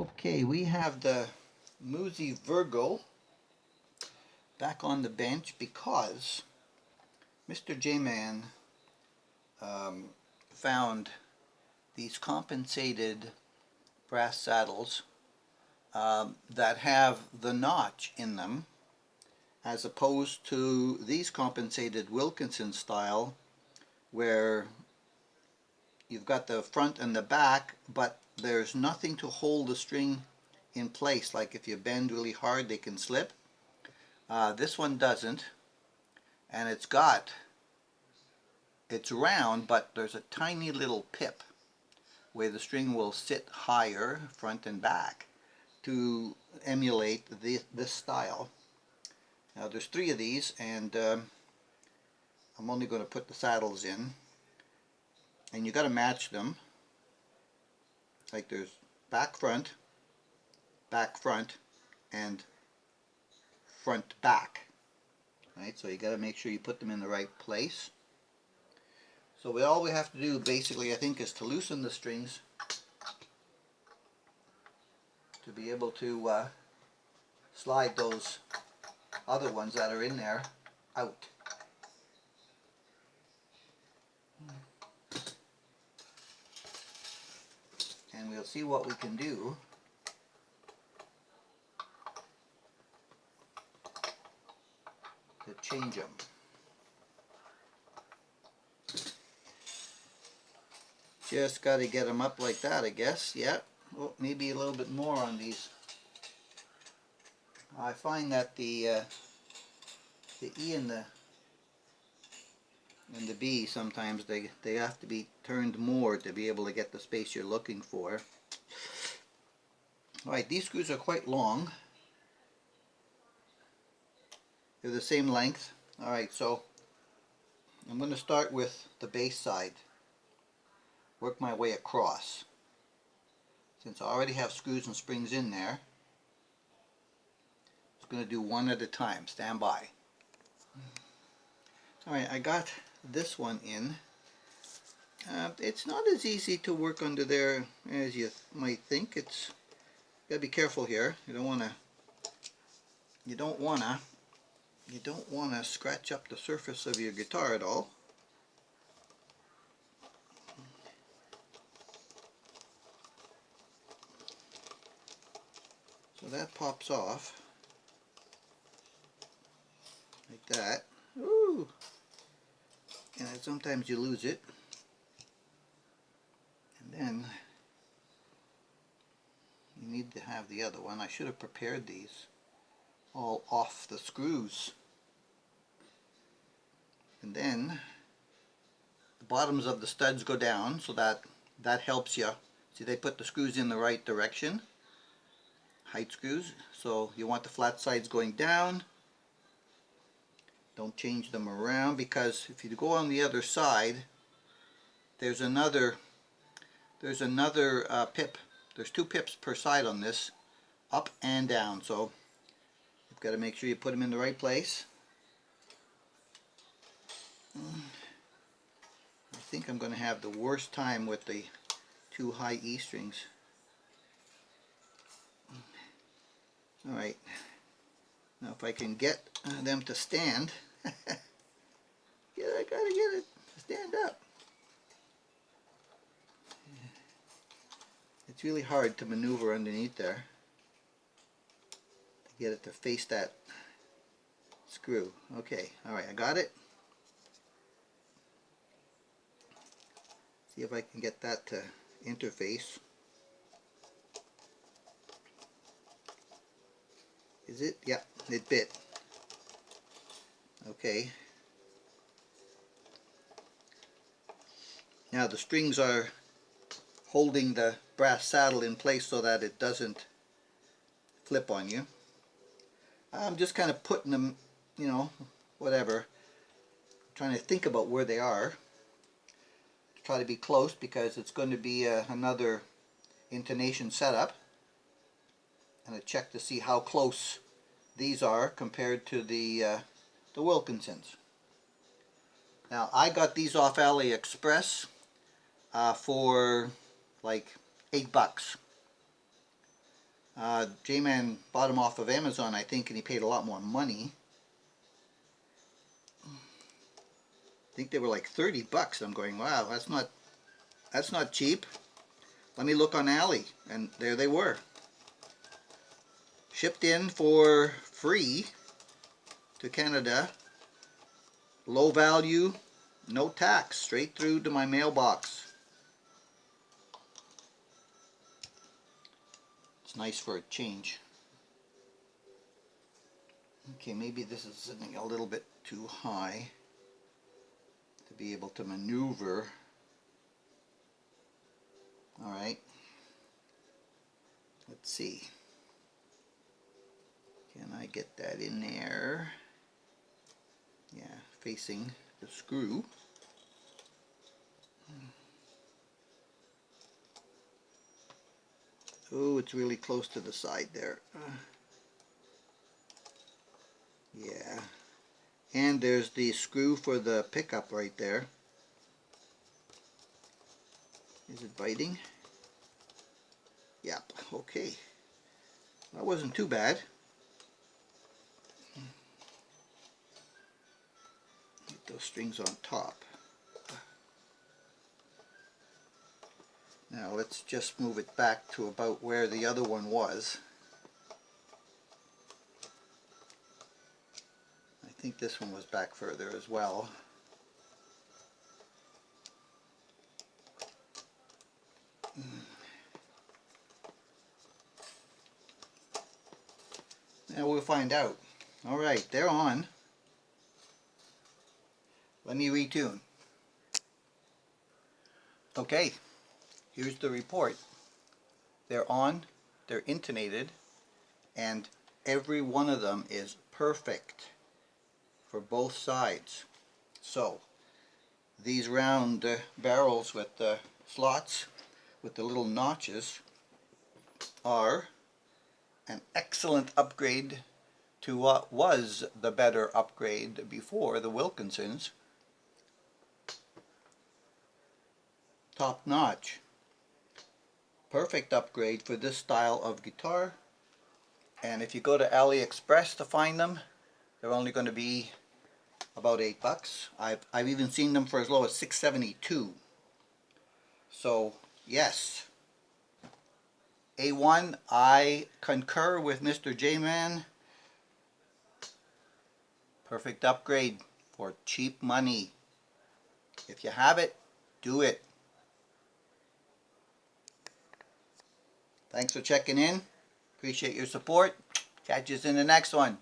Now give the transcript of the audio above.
Okay, we have the Musi Virgo back on the bench because Mr. J-Man found these compensated brass saddles that have the notch in them, as opposed to these compensated Wilkinson style where you've got the front and the back, but there's nothing to hold the string in place. Like if you bend really hard, they can slip. This one doesn't, and it's round, but there's a tiny little pip where the string will sit higher, front and back, to emulate this style. Now there's 3 of these, and I'm only going to put the saddles in, and you got to match them. Like there's back front, and front back. Right, so you got to make sure you put them in the right place. So all we have to do basically, I think, is to loosen the strings to be able to slide those other ones that are in there out. And we'll see what we can do to change them. Just got to get them up like that, I guess. Yeah. Oh, maybe a little bit more on these. I find that the E and the B, sometimes they have to be turned more to be able to get the space you're looking for. Alright, these screws are quite long. They're the same length. Alright, so I'm going to start with the base side. Work my way across. Since I already have screws and springs in there, I'm just going to do one at a time. Stand by. Alright, I got this one in. It's not as easy to work under there as you might think. It's got to be careful here. You don't want to scratch up the surface of your guitar at all. So that pops off like that. Ooh! And sometimes you lose it. And then you need to have the other one. I should have prepared these all off the screws. And then the bottoms of the studs go down, so that helps you. See, they put the screws in the right direction. Height screws. So you want the flat sides going down. Don't change them around, because if you go on the other side, there's another pip. There's 2 pips per side on this, up and down. So you've got to make sure you put them in the right place. I think I'm going to have the worst time with the 2 high E strings. Alright, now if I can get them to stand, I gotta get it to stand up. It's really hard to maneuver underneath there to get it to face that screw. Okay, alright, I got it. See if I can get that to interface. Is it? Yeah, it bit. Okay. Now the strings are holding the brass saddle in place so that it doesn't flip on you. I'm just kind of putting them, you know, whatever. Trying to think about where they are. Try to be close, because it's going to be another intonation setup. And a check to see how close these are compared to the Wilkinsons. Now I got these off AliExpress for like $8. J-Man bought them off of Amazon, I think, and he paid a lot more money. I think they were like 30 bucks. I'm going, wow, that's not cheap. Let me look on Ali, and there they were. Shipped in for free to Canada. Low value, no tax, straight through to my mailbox. It's nice for a change. Okay, maybe this is sitting a little bit too high to be able to maneuver. Alright, let's see. Can I get that in there? Yeah, facing the screw. Oh, it's really close to the side there. Yeah. And there's the screw for the pickup right there. Is it biting? Yep, okay. That wasn't too bad. Get those strings on top. Now let's just move it back to about where the other one was. I think this one was back further as well. Now we'll find out. Alright, they're on. Let me retune. Okay, here's the report. They're on, they're intonated, and every one of them is perfect for both sides. So, these round barrels with the slots, with the little notches, are an excellent upgrade to what was the better upgrade before, the Wilkinsons. Top notch. Perfect upgrade for this style of guitar. And if you go to AliExpress to find them, they're only going to be about $8. I've even seen them for as low as $6.72. So yes, A1, I concur with Mr. J-Man. Perfect upgrade for cheap money. If you have it, do it. Thanks for checking in. Appreciate your support. Catch you in the next one.